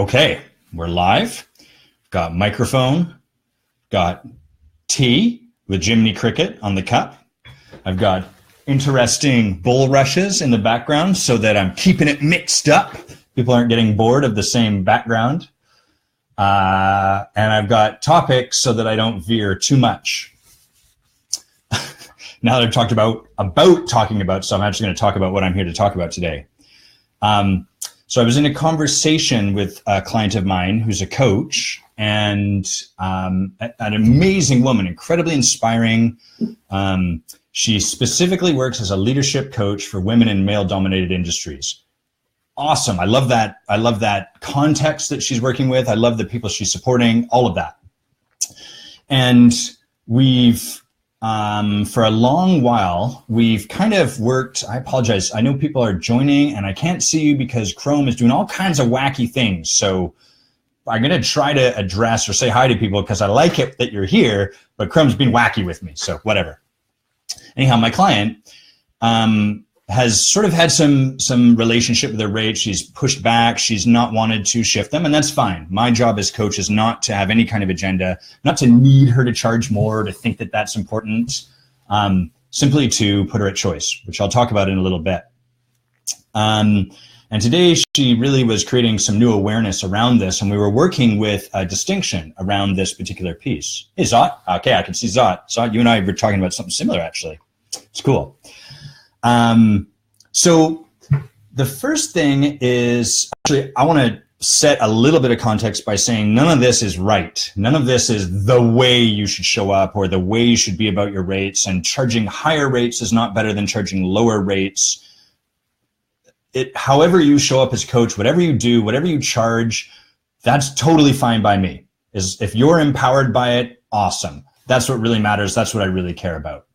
Okay, we're live. Got microphone, got tea with Jiminy Cricket on the cup. I've got interesting bulrushes in the background so that I'm keeping it mixed up. People aren't getting bored of the same background. And I've got topics so that I don't veer too much. Now that I've talked about talking about stuff, I'm actually going to talk about what I'm here to talk about today. So I was in a conversation with a client of mine who's a coach, and an amazing woman, incredibly inspiring. She specifically works as a leadership coach for women in male-dominated industries. Awesome. I love that. I love that context that she's working with. I love the people she's supporting, all of that. And we've, for a long while, we've kind of worked, I apologize, I know people are joining and I can't see you because Chrome is doing all kinds of wacky things. So I'm going to try to address or say hi to people because I like it that you're here, but Chrome's been wacky with me, so whatever. Anyhow, my client has sort of had some relationship with her rates. She's pushed back. She's not wanted to shift them, and that's fine. My job as coach is not to have any kind of agenda, not to need her to charge more, to think that that's important, simply to put her at choice, which I'll talk about in a little bit. And today she really was creating some new awareness around this, and we were working with a distinction around this particular piece. Hey, Zot. Okay, I can see Zot. Zot, you and I were talking about something similar, actually. It's cool. So the first thing is, actually, I want to set a little bit of context by saying none of this is right. None of this is the way you should show up or the way you should be about your rates, and charging higher rates is not better than charging lower rates. However you show up as a coach, whatever you do, whatever you charge, that's totally fine by me. If you're empowered by it, awesome. That's what really matters. That's what I really care about.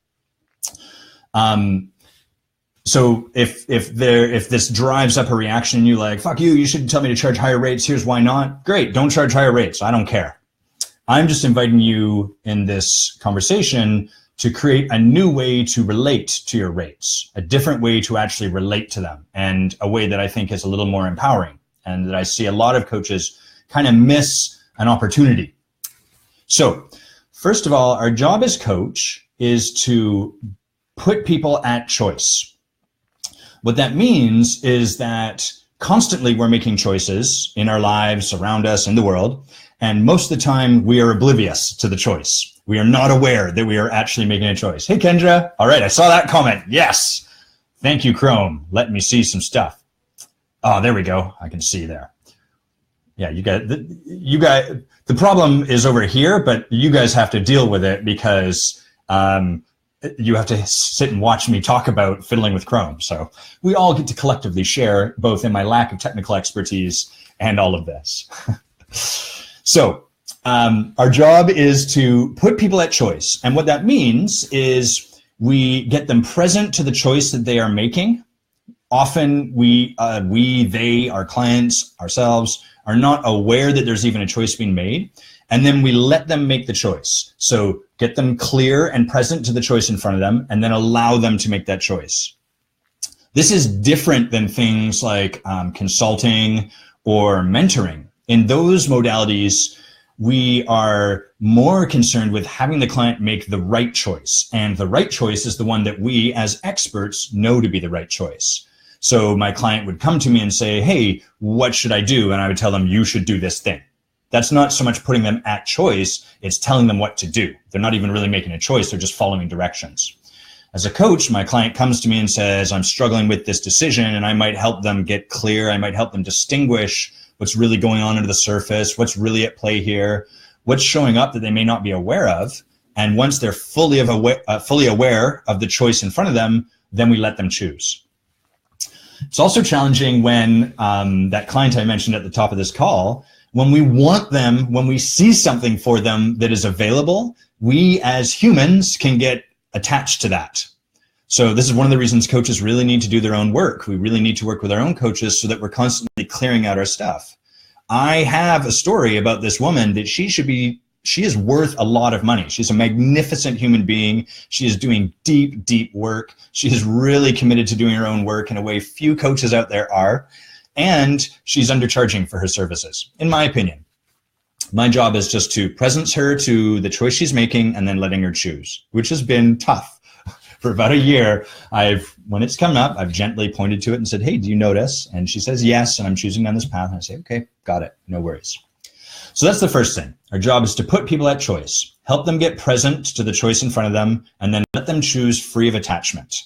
So if this drives up a reaction, you're like, fuck you, you shouldn't tell me to charge higher rates. Here's why not. Great. Don't charge higher rates. I don't care. I'm just inviting you in this conversation to create a new way to relate to your rates, a different way to actually relate to them, and a way that I think is a little more empowering, and that I see a lot of coaches kind of miss an opportunity. So first of all, our job as coach is to put people at choice. What that means is that constantly we're making choices in our lives, around us, in the world, and most of the time we are oblivious to the choice. We are not aware that we are actually making a choice. Hey, Kendra. All right, I saw that comment. Yes. Thank you, Chrome. Let me see some stuff. Oh, there we go. I can see there. Yeah, you guys, the problem is over here, but you guys have to deal with it because you have to sit and watch me talk about fiddling with Chrome. So we all get to collectively share both in my lack of technical expertise and all of this. So our job is to put people at choice. And what that means is we get them present to the choice that they are making. Often they, our clients, ourselves, are not aware that there's even a choice being made. And then we let them make the choice. So get them clear and present to the choice in front of them, and then allow them to make that choice. This is different than things like consulting or mentoring. In those modalities, we are more concerned with having the client make the right choice. And the right choice is the one that we as experts know to be the right choice. So my client would come to me and say, hey, what should I do? And I would tell them, you should do this thing. That's not so much putting them at choice, it's telling them what to do. They're not even really making a choice, they're just following directions. As a coach, my client comes to me and says, I'm struggling with this decision, and I might help them get clear. I might help them distinguish what's really going on under the surface, what's really at play here, what's showing up that they may not be aware of. And once they're fully aware of the choice in front of them, then we let them choose. It's also challenging when that client I mentioned at the top of this call, when we want them, when we see something for them that is available, we as humans can get attached to that. So this is one of the reasons coaches really need to do their own work. We really need to work with our own coaches so that we're constantly clearing out our stuff. I have a story about this woman that she is worth a lot of money. She's a magnificent human being. She is doing deep, deep work. She is really committed to doing her own work in a way few coaches out there are. and she's undercharging for her services, in my opinion. My job is just to presence her to the choice she's making and then letting her choose, which has been tough. For about a year, when it's come up, I've gently pointed to it and said, hey, do you notice? And she says yes, and I'm choosing down this path. And I say, okay, got it, no worries. So that's the first thing. Our job is to put people at choice, help them get present to the choice in front of them, and then let them choose free of attachment.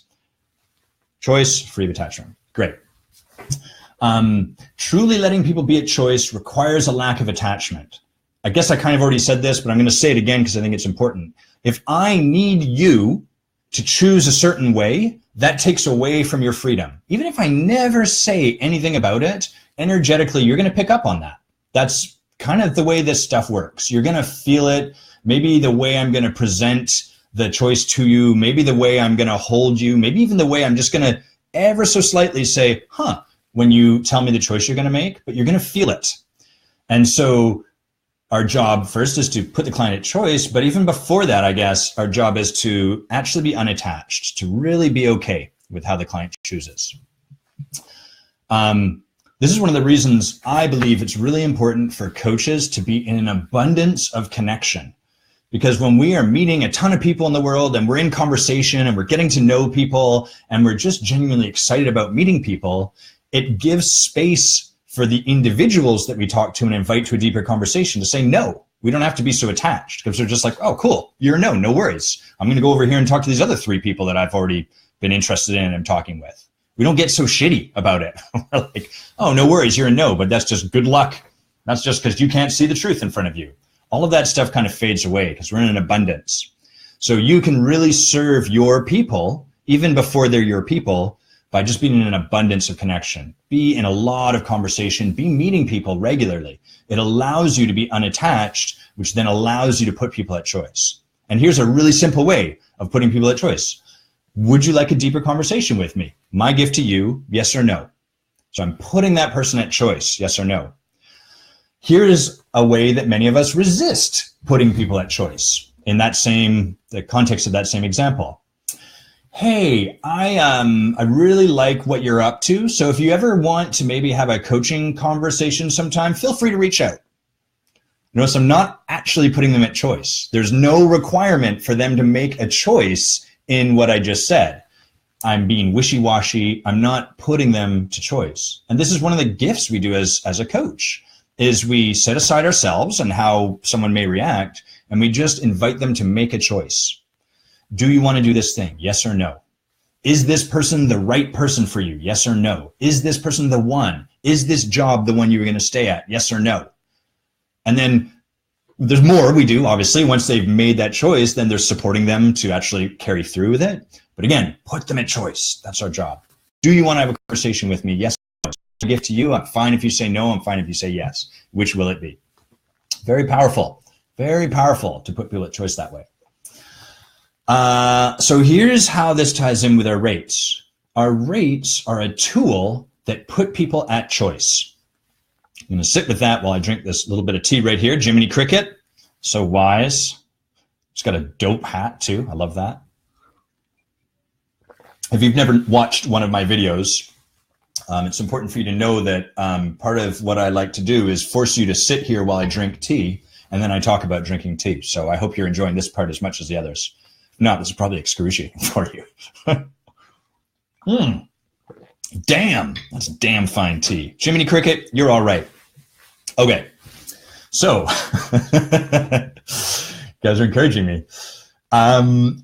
Choice, free of attachment. Great. Truly letting people be at choice requires a lack of attachment. I guess I kind of already said this, but I'm going to say it again because I think it's important. If I need you to choose a certain way, that takes away from your freedom. Even if I never say anything about it, energetically, you're going to pick up on that. That's kind of the way this stuff works. You're going to feel it. Maybe the way I'm going to present the choice to you, maybe the way I'm going to hold you, maybe even the way I'm just going to ever so slightly say, when you tell me the choice you're going to make, but you're going to feel it. And so our job first is to put the client at choice, but even before that, I guess, our job is to actually be unattached, to really be okay with how the client chooses. This is one of the reasons I believe it's really important for coaches to be in an abundance of connection. Because when we are meeting a ton of people in the world and we're in conversation and we're getting to know people and we're just genuinely excited about meeting people, it gives space for the individuals that we talk to and invite to a deeper conversation to say, no, we don't have to be so attached, because they're just like, oh, cool, you're a no worries. I'm going to go over here and talk to these other 3 people that I've already been interested in and I'm talking with. We don't get so shitty about it. We're like, oh, no worries, you're a no, but that's just good luck. That's just because you can't see the truth in front of you. All of that stuff kind of fades away because we're in an abundance. So you can really serve your people, even before they're your people, by just being in an abundance of connection. Be in a lot of conversation, be meeting people regularly. It allows you to be unattached, which then allows you to put people at choice. And here's a really simple way of putting people at choice. Would you like a deeper conversation with me? My gift to you, yes or no. So I'm putting that person at choice, yes or no. Here is a way that many of us resist putting people at choice in the context of that same example. Hey, I really like what you're up to. So if you ever want to maybe have a coaching conversation sometime, feel free to reach out. Notice I'm not actually putting them at choice. There's no requirement for them to make a choice in what I just said. I'm being wishy-washy. I'm not putting them to choice. And this is one of the gifts we do as a coach, is we set aside ourselves and how someone may react, and we just invite them to make a choice. Do you want to do this thing? Yes or no? Is this person the right person for you? Yes or no? Is this person the one? Is this job the one you were going to stay at? Yes or no? And then there's more we do, obviously. Once they've made that choice, then there's supporting them to actually carry through with it. But again, put them at choice. That's our job. Do you want to have a conversation with me? Yes or no? It's a gift to you. I'm fine if you say no. I'm fine if you say yes. Which will it be? Very powerful to put people at choice that way. So here's how this ties in with our rates. Our rates are a tool that put people at choice. I'm going to sit with that while I drink this little bit of tea right here. Jiminy Cricket, so wise. It's got a dope hat too. I love that. If you've never watched one of my videos, it's important for you to know that part of what I like to do is force you to sit here while I drink tea, and then I talk about drinking tea. So I hope you're enjoying this part as much as the others. No, this is probably excruciating for you. Damn, that's damn fine tea. Jiminy Cricket, you're all right. Okay, so you guys are encouraging me.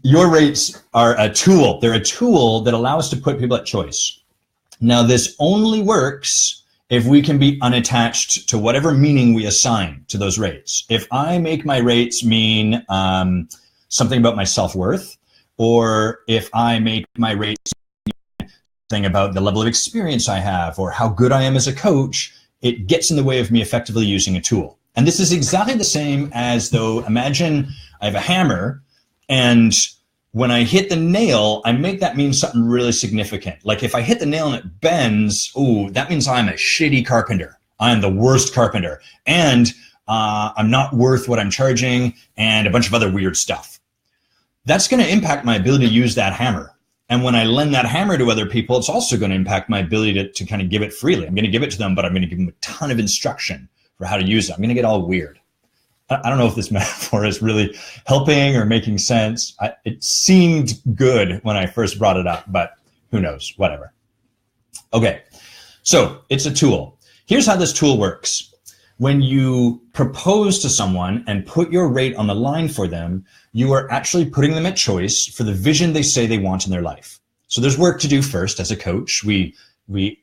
Your rates are a tool. They're a tool that allow us to put people at choice. Now, this only works if we can be unattached to whatever meaning we assign to those rates. If I make my rates mean something about my self-worth, or if I make my rates thing about the level of experience I have or how good I am as a coach, it gets in the way of me effectively using a tool. And this is exactly the same as though, imagine I have a hammer, and when I hit the nail, I make that mean something really significant. Like if I hit the nail and it bends, that means I'm a shitty carpenter. I'm the worst carpenter. And I'm not worth what I'm charging, and a bunch of other weird stuff. That's going to impact my ability to use that hammer. And when I lend that hammer to other people, it's also going to impact my ability to kind of give it freely. I'm going to give it to them, but I'm going to give them a ton of instruction for how to use it. I'm going to get all weird. I don't know if this metaphor is really helping or making sense. It seemed good when I first brought it up, but who knows, whatever. Okay, so it's a tool. Here's how this tool works. When you propose to someone and put your rate on the line for them, you are actually putting them at choice for the vision they say they want in their life. So there's work to do first as a coach. We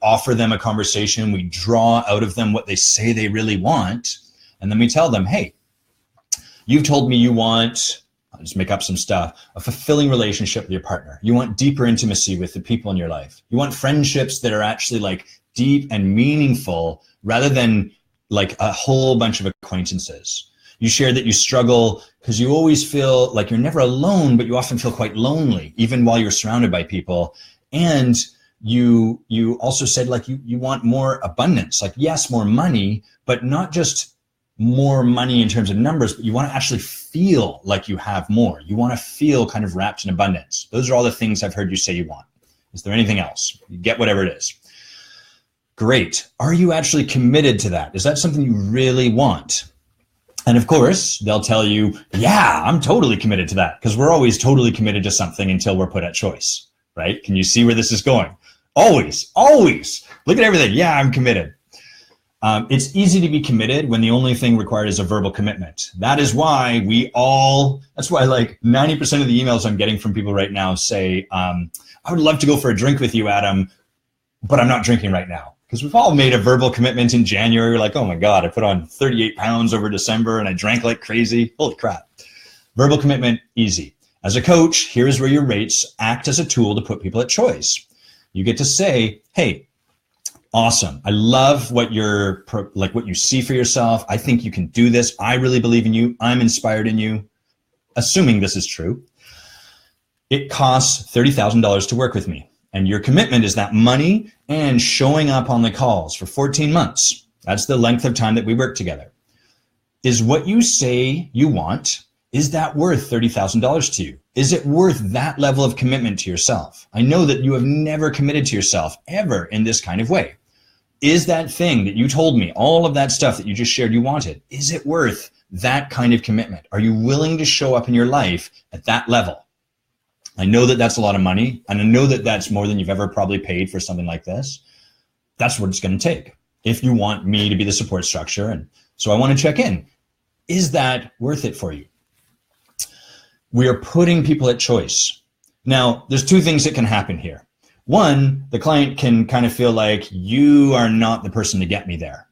offer them a conversation. We draw out of them what they say they really want. And then we tell them, hey, you've told me you want, I'll just make up some stuff, a fulfilling relationship with your partner. You want deeper intimacy with the people in your life. You want friendships that are actually like deep and meaningful rather than like a whole bunch of acquaintances. You share that you struggle because you always feel like you're never alone, but you often feel quite lonely, even while you're surrounded by people. And you also said like you want more abundance, like yes, more money, but not just more money in terms of numbers, but you want to actually feel like you have more. You want to feel kind of wrapped in abundance. Those are all the things I've heard you say you want. Is there anything else? You get whatever it is. Great. Are you actually committed to that? Is that something you really want? And of course, they'll tell you, yeah, I'm totally committed to that, because we're always totally committed to something until we're put at choice, right? Can you see where this is going? Always. Look at everything. Yeah, I'm committed. It's easy to be committed when the only thing required is a verbal commitment. That is why that's why like 90% of the emails I'm getting from people right now say, I would love to go for a drink with you, Adam, but I'm not drinking right now. Because we've all made a verbal commitment in January. We're like, oh my God, I put on 38 pounds over December and I drank like crazy. Holy crap. Verbal commitment, easy. As a coach, here's where your rates act as a tool to put people at choice. You get to say, hey, awesome. I love what you see for yourself. I think you can do this. I really believe in you. I'm inspired in you. Assuming this is true. It costs $30,000 to work with me. And your commitment is that money and showing up on the calls for 14 months. That's the length of time that we work together. Is what you say you want, is that worth $30,000 to you? Is it worth that level of commitment to yourself? I know that you have never committed to yourself ever in this kind of way. Is that thing that you told me, all of that stuff that you just shared you wanted, is it worth that kind of commitment? Are you willing to show up in your life at that level? I know that that's a lot of money, and I know that that's more than you've ever probably paid for something like this. That's what it's going to take if you want me to be the support structure. And so I want to check in. Is that worth it for you? We are putting people at choice. Now, there's two things that can happen here. One, the client can kind of feel like you are not the person to get me there.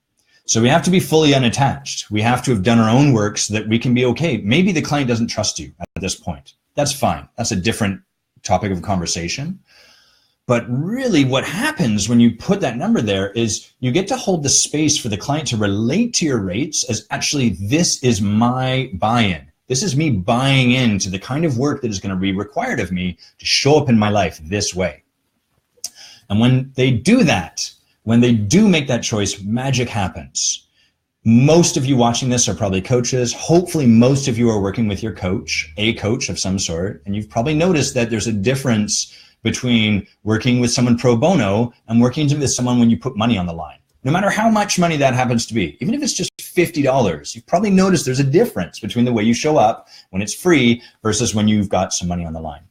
So we have to be fully unattached. We have to have done our own work so that we can be okay. Maybe the client doesn't trust you at this point. That's fine. That's a different topic of conversation. But really what happens when you put that number there is you get to hold the space for the client to relate to your rates as actually, this is my buy-in. This is me buying into the kind of work that is going to be required of me to show up in my life this way. And when they do that, when they do make that choice, magic happens. Most of you watching this are probably coaches. Hopefully most of you are working with your coach, a coach of some sort. And you've probably noticed that there's a difference between working with someone pro bono and working with someone when you put money on the line. No matter how much money that happens to be, even if it's just $50, you've probably noticed there's a difference between the way you show up when it's free versus when you've got some money on the line.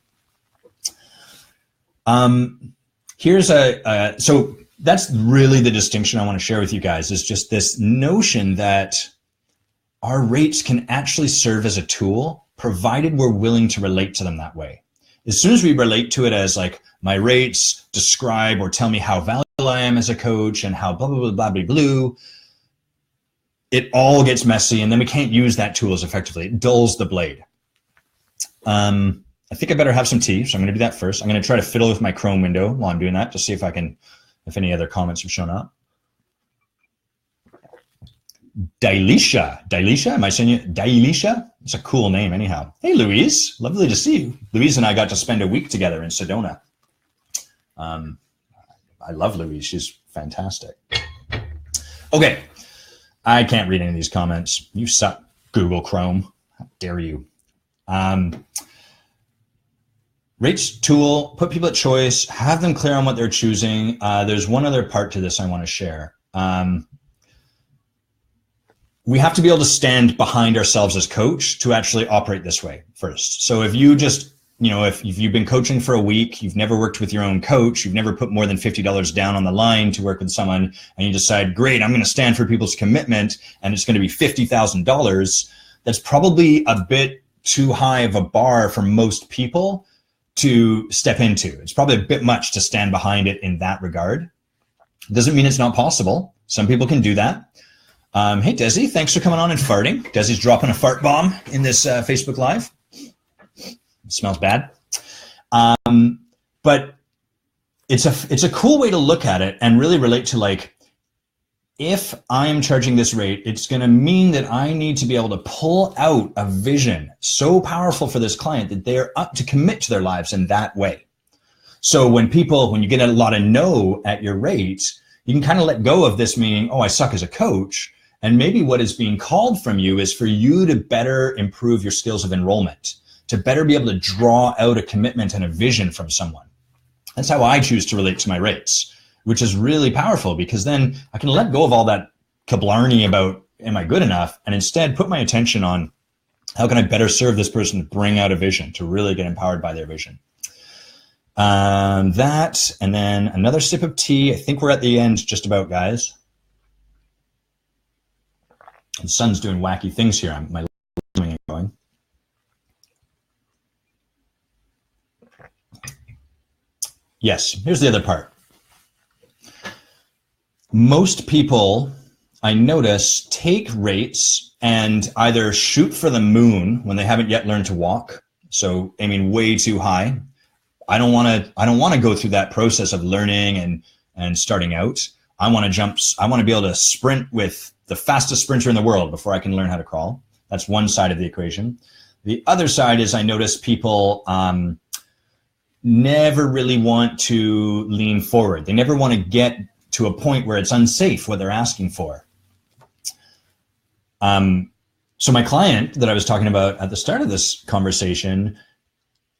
So that's really the distinction I want to share with you guys, is just this notion that our rates can actually serve as a tool, provided we're willing to relate to them that way. As soon as we relate to it as like, my rates describe or tell me how valuable I am as a coach and how blah, blah, blah, blah, blah, blah, it all gets messy, and then we can't use that tool as effectively. It dulls the blade. I think I better have some tea, so I'm going to do that first. I'm going to try to fiddle with my Chrome window while I'm doing that to see if any other comments have shown up. Dailisha, am I saying it? Dailisha? It's a cool name anyhow. Hey, Louise, lovely to see you. Louise and I got to spend a week together in Sedona. I love Louise, she's fantastic. Okay, I can't read any of these comments. You suck, Google Chrome, how dare you. Rates tool, put people at choice, have them clear on what they're choosing. There's one other part to this I want to share. We have to be able to stand behind ourselves as coach to actually operate this way first. So if you just, if you've been coaching for a week, you've never worked with your own coach, you've never put more than $50 down on the line to work with someone, and you decide, great, I'm going to stand for people's commitment and it's going to be $50,000, that's probably a bit too high of a bar for most people to step into. It's probably a bit much to stand behind it in that regard. Doesn't mean it's not possible. Some people can do that. Hey, Desi, thanks for coming on and farting. Desi's dropping a fart bomb in this Facebook Live. It smells bad. But it's a cool way to look at it and really relate to, like, if I'm charging this rate, it's going to mean that I need to be able to pull out a vision so powerful for this client that they're up to commit to their lives in that way. So when you get a lot of no at your rate, you can kind of let go of this meaning, oh, I suck as a coach. And maybe what is being called from you is for you to better improve your skills of enrollment, to better be able to draw out a commitment and a vision from someone. That's how I choose to relate to my rates, which is really powerful, because then I can let go of all that kablarney about, am I good enough? And instead put my attention on, how can I better serve this person to bring out a vision, to really get empowered by their vision? That, and then another sip of tea. I think we're at the end just about, guys. The sun's doing wacky things here. My going. Yes, here's the other part. Most people, I notice, take rates and either shoot for the moon when they haven't yet learned to walk. So aiming way too high. I don't want to go through that process of learning and starting out. I want to be able to sprint with the fastest sprinter in the world before I can learn how to crawl. That's one side of the equation. The other side is, I notice people never really want to lean forward. They never want to get to a point where it's unsafe what they're asking for. So my client that I was talking about at the start of this conversation,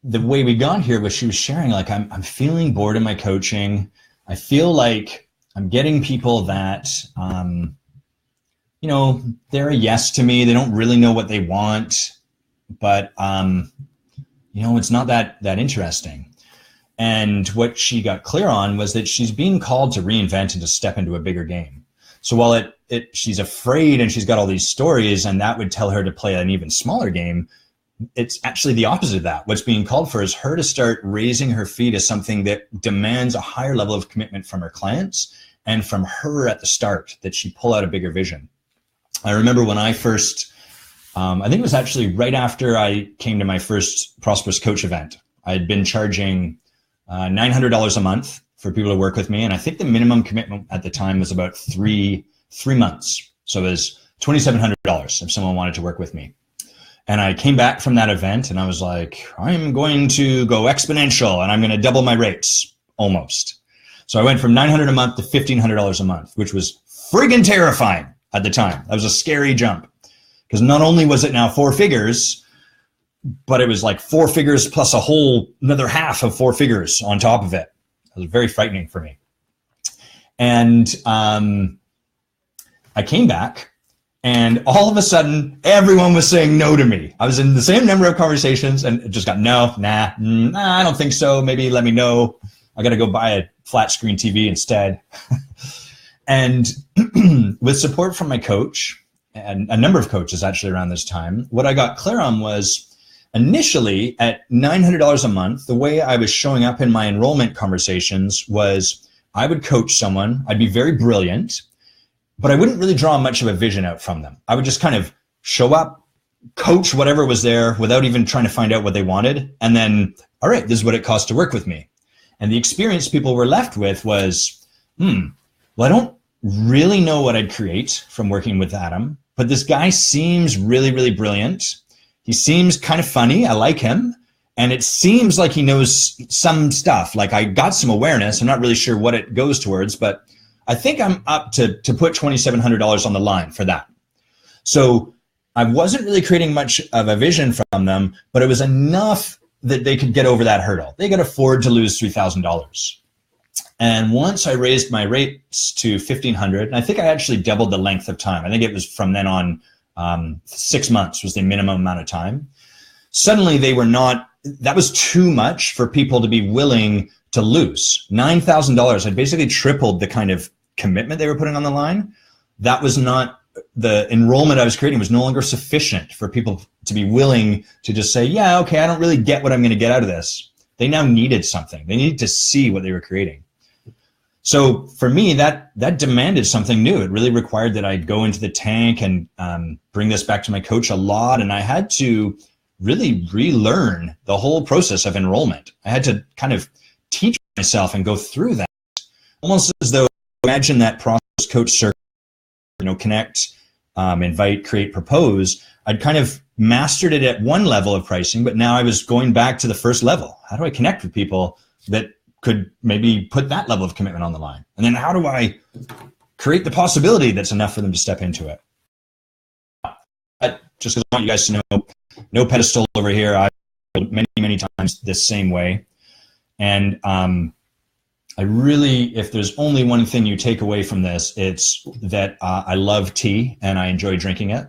the way we got here was she was sharing, like, I'm feeling bored in my coaching. I feel like I'm getting people that, they're a yes to me. They don't really know what they want, but, it's not that interesting. And what she got clear on was that she's being called to reinvent and to step into a bigger game. So while she's afraid and she's got all these stories, and that would tell her to play an even smaller game, it's actually the opposite of that. What's being called for is her to start raising her feet as something that demands a higher level of commitment from her clients and from her at the start, that she pull out a bigger vision. I remember when I first, I think it was actually right after I came to my first Prosperous Coach event. I had been charging $900 a month for people to work with me. And I think the minimum commitment at the time was about three months. So it was $2,700 if someone wanted to work with me. And I came back from that event and I was like, I'm going to go exponential and I'm going to double my rates, almost. So I went from $900 a month to $1,500 a month, which was friggin' terrifying at the time. That was a scary jump, because not only was it now 4 figures, but it was like 4 figures plus a whole another half of 4 figures on top of it. It was very frightening for me. And I came back, and all of a sudden, everyone was saying no to me. I was in the same number of conversations and it just got nah, I don't think so. Maybe let me know. I got to go buy a flat screen TV instead. And with support from my coach and a number of coaches actually around this time, what I got clear on was, initially at $900 a month, the way I was showing up in my enrollment conversations was I would coach someone. I'd be very brilliant, but I wouldn't really draw much of a vision out from them. I would just kind of show up, coach whatever was there without even trying to find out what they wanted. And then, all right, this is what it costs to work with me. And the experience people were left with was, well, I don't really know what I'd create from working with Adam, but this guy seems really, really brilliant. He seems kind of funny. I like him. And it seems like he knows some stuff. Like, I got some awareness. I'm not really sure what it goes towards, but I think I'm up to put $2,700 on the line for that. So I wasn't really creating much of a vision from them, but it was enough that they could get over that hurdle. They could afford to lose $3,000. And once I raised my rates to $1,500, and I think I actually doubled the length of time. I think it was from then on, 6 months was the minimum amount of time. Suddenly that was too much for people to be willing to lose. $9,000, I basically tripled the kind of commitment they were putting on the line. That was not, the enrollment I was creating was no longer sufficient for people to be willing to just say, yeah, okay, I don't really get what I'm going to get out of this. They now needed something. They needed to see what they were creating. So for me, that demanded something new. It really required that I go into the tank and bring this back to my coach a lot. And I had to really relearn the whole process of enrollment. I had to kind of teach myself and go through that, almost as though, imagine that process coach circle, connect, invite, create, propose. I'd kind of mastered it at one level of pricing, but now I was going back to the first level. How do I connect with people that could maybe put that level of commitment on the line? And then how do I create the possibility that's enough for them to step into it? Just because I want you guys to know, no pedestal over here. I've many, many times this same way. And I really, if there's only one thing you take away from this, it's that I love tea and I enjoy drinking it.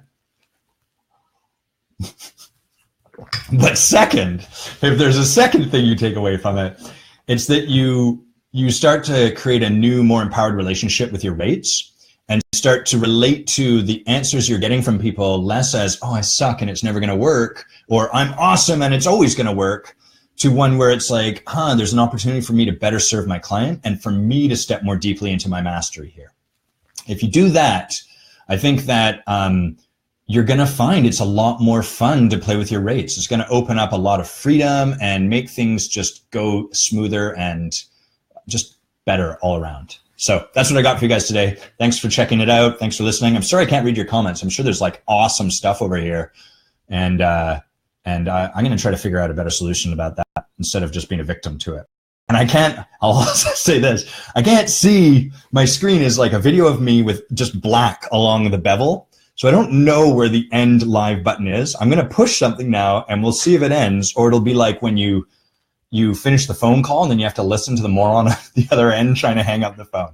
But second, if there's a second thing you take away from it, it's that you start to create a new, more empowered relationship with your rates and start to relate to the answers you're getting from people less as, oh, I suck and it's never going to work, or I'm awesome and it's always going to work, to one where it's like, there's an opportunity for me to better serve my client and for me to step more deeply into my mastery here. If you do that, I think that you're going to find it's a lot more fun to play with your rates. It's going to open up a lot of freedom and make things just go smoother and just better all around. So that's what I got for you guys today. Thanks for checking it out. Thanks for listening. I'm sorry I can't read your comments. I'm sure there's like awesome stuff over here. And I'm going to try to figure out a better solution about that instead of just being a victim to it. And I'll also say this, I can't see, my screen is like a video of me with just black along the bevel. So I don't know where the end live button is. I'm going to push something now and we'll see if it ends, or it'll be like when you finish the phone call and then you have to listen to the moron at the other end trying to hang up the phone.